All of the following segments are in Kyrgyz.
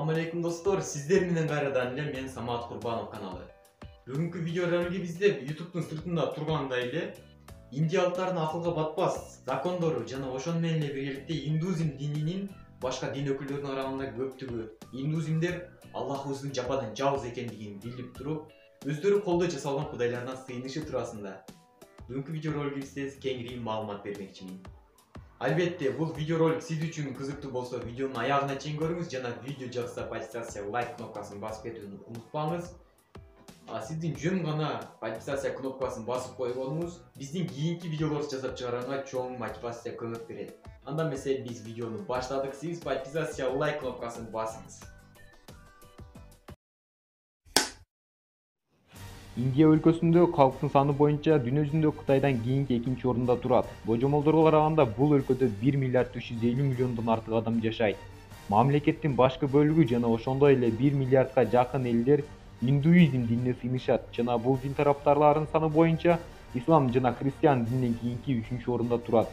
Assalamu alaikum dostlar. Sizler менен кайрадан эле мен Самат Курбанов каналы. Бүгүнкү видео ролиги бизде YouTube'дун сыртында тургандай эле индиялыктардын акылга батпас закондору жана ошону менен эле биргеликте индуизм дининин башка дин өкүлдөрүнүн аралыгында көптүгү индуизмдер Аллахыбыздын жападан жалгыз экендигин билип туруп, өздөрү колдо жасалган кудайларына сыйынышы туурасында бүгүнкү видео ролигибизде кеңири маалымат бермекчимин. Албетте, бул видеоролик сиз үчүн кызыктуу болсо, видеонун аягына чейин көрүңүз жана видео жакса подписация, лайк кнопкасын басып кетүүнү унутпаңыз. Сиздин жөн гана подписация кнопкасын басып койгонуңуз биздин кийинки видеолорду жасап чыгарганга чоң мотивация көмөк берет. Анда эмесе биз видеону баштадык. Сиз подписация, лайк кнопкасын басыңыз. Индия өлкөсүндө калктын саны боюнча дүйнө жүзүндө Кытайдан кийинки экинчи орунда турат. Божомолдорго караганда бул өлкөдө 1 миллиард 350 миллиондон артык адам жашайт. Мамлекеттин башкы бөлүгү жана ошондой эле 1 миллиардка жакын элдер индуизм динине сыйынышат жана бул дин тараптарларынын саны боюнча ислам жана христиан дининен кийинки 3-үчү орунда турат.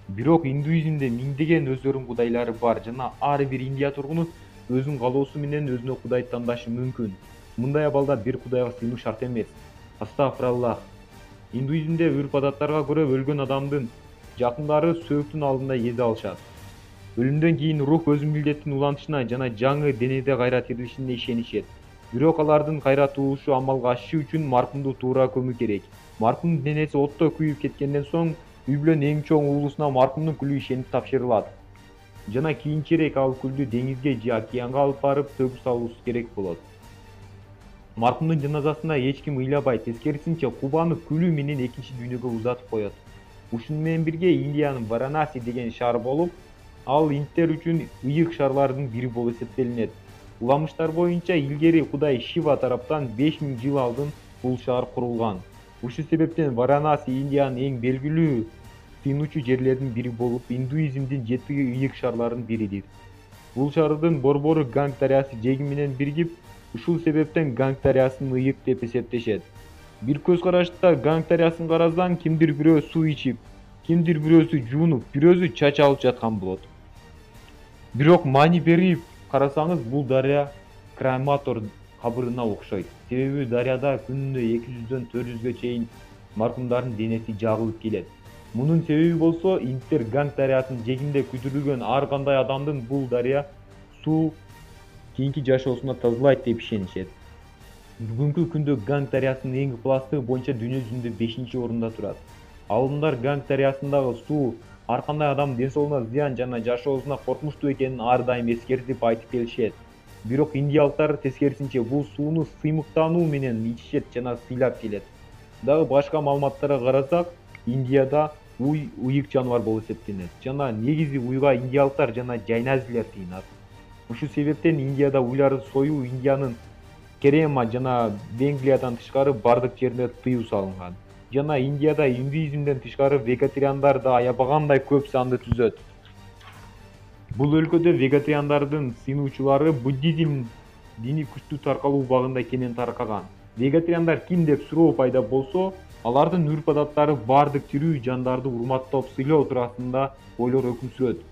Бирок индуизмде миңдеген өздөрүнүн кудайлары бар жана ар бир Индия тургуну өзүнүн каалоосу менен өзүнө кудай тандашы мүмкүн. Мындай абалда бир кудайга сыйынуу шарт эмес. Астагфираллах. Индуизмде үрп-адаттарга көрө өлгөн адамдын жакындары сөөктүн алдында эзе алышат. Өлүмдөн кийин рух өзүнүн милдетин улантышына жана жаңы денеде кайра тирилишине ишенишет. Бирок алардын кайра туулушу амалга ашышы үчүн маркумду туура көмүү керек. Маркумдун денеси отто күйүп кеткенден соң үй бүлөнүн эң чоң уулусуна маркумдун күлү ишенип тапшырылат. Жана кийинчерээк ал күлдү деңизге же океанга алып барып төгүп салуусу керек болот. Маркумдун жаназасына эч ким ыйлабайт, тескерисинче кубаны күлү менен экинчи дүйнөгө узатып коет. Ушуну менен бирге Индиянын Варанаси деген шаар болуп, ал индтер үчүн ыйык шаарлардын бири болуп эсептелинет. Уламыштар боюнча илгери кудай Шива тараптан 5000 жыл алдын бул шаар курулган. Ушул себептен Варанаси Индиянын эң белгилүү сыйынуучу жерлердин бири болуп, индуизмдин 7 ыйык шаарларынын биридир. Бул шаардын борбору Ганг дарыясы жеги менен биригип, ушул себептен Ганг дарыясын ыйык деп эсептешет. Бир көз карашта Ганг дарыясын карасаң, кимдир бирөө суу ичип, кимдир бирөөсү жуунуп, бирөөсү чач алып жаткан болот. Бирок маани берип карасаңыз, бул дарыя крематор кабырына окшойт. Себеби дарыяда күнүнө 200дөн 400гө чейин маркумдардын денеси жагылып келет. Мунун себеби болсо, индтер Ганг дарыясынын жегинде күтүрүлгөн ар кандай адамдын бул дарыя суу кийинки жашоосуна тазалайт деп ишенишет. Бүгүнкү күндө Ганг дарыясынын эң ыкыластыгы боюнча дүйнө жүзүндө 5-орунда турат. Алымдар Ганг дарыясындагы суу ар кандай адамдын ден соолугуна зыян жана жашоосуна коркунучтуу экенин ар дайым эскертип айтып келишет. Бирок индиялыктар тескерисинче бул сууну сыймыктануу менен ичишет жана сыйлап келет. Дагы башка маалыматтарга карасак, Индияда уй ыйык жаныбар болуп эсептелет жана негизи уйга индиялыктар жана жайназилер сыйынат. Ушул себептен Индияда уйларды союу Индиянын Керема жана Венгриядан тышкары бардык жеринде тыюу салынган. Жана Индияда индуизмден тышкары вегетариандар да аябагандай көп санды түзөт. Бул өлкөдө вегетариандардын сыйынуучулары буддизм дини күчтүү таркалуу убагында кенен таркаган. Вегетариандар ким деп суроо пайда болсо, алардын үрп-адаттары бардык тирүү жандарды урматтап сыйлоо туурасында ойлор өкүм сүрөт.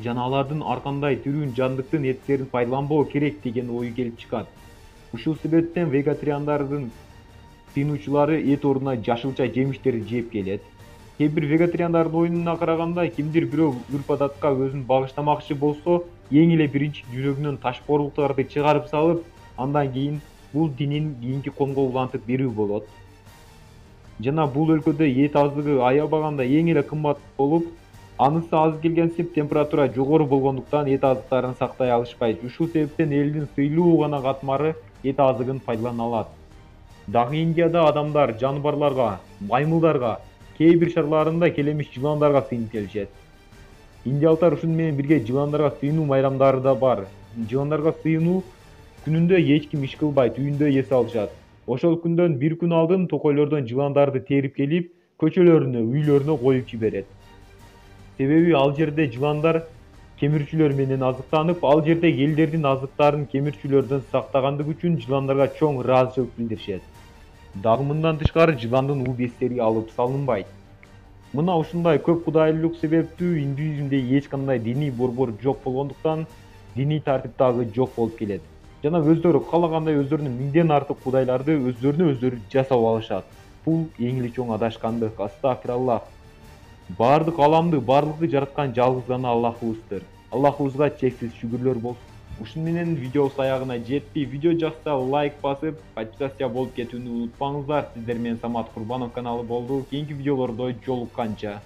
Жана алардын ар кандай тирүү жандыктын эттерин пайдаланбоо керек деген ою келип чыгат. Ушул себептен вегетариандардын сыйынуучулары эт ордуна жашылча жемиштерди жеп келет. Кээ бир вегетариандардын оюнуна караганда, кимдир бирөө үрп-адатка өзүн багыштамакчы болсо, эң эле биринчи жүрөгүнөн ташпоорлуктарды чыгарып салып, андан кийин бул динин кийинки комго улантып берүү болот. Жана бул өлкөдө эт аздыгы аябаганда эң эле кымбат болуп, анысы аз келгенсип температура жогору болгондуктан эт азыктарын сактай алышпайт. Ушул себептен элдин сыйлуу гана катмары эт азыгын пайдалана алат. Дагы Индияда адамдар жаныбарларга, маймылдарга, кээ бир шаарларында келемиш жыландарга сыйынып келишет. Индиялыктар ушуну менен бирге жыландарга сыйынуу майрамдары да бар. Жыландарга сыйынуу күнүндө эч ким иш кылбайт, үйүндө эс алышат. Ошол күндөн бир күн алдын токойлордон жыландарды терип келип, көчөлөрүнө, үйлөрүнө коюп жиберет. Себеби ал жерде жыландар кемирүүчүлөр менен азыктанып, ал жердеги элдердин азыктарын кемирүүчүлөрдөн сактагандыгы үчүн жыландарга чоң ыраазычылык билдиришет. Дагы мындан тышкары жыландын убестери алып салынбайт. Мына ушундай көп кудайлуулук себептүү индуизмде эч кандай диний борбор жок болгондуктан диний тартип дагы жок болуп келет. Жана өздөрү каалагандай өздөрүнүн 1000ден артык кудайларды өздөрүнө өздөрү жасап алышат. Бул эң эле чоң адашкандык. Астагфираллах. Бардык аламды, барлыгы жараткан жалгыз гана Аллахыбызdır. Аллахыбызга чексиз шүгүрлөр болсун. Ушун менен видеобуз аягына жетти. Видео жакса лайк басып, подписация болуп кетүүнү унутпаңыздар. Сиздер менен Самат Курбанов каналы болду. Кийинки видеолордо жолукканча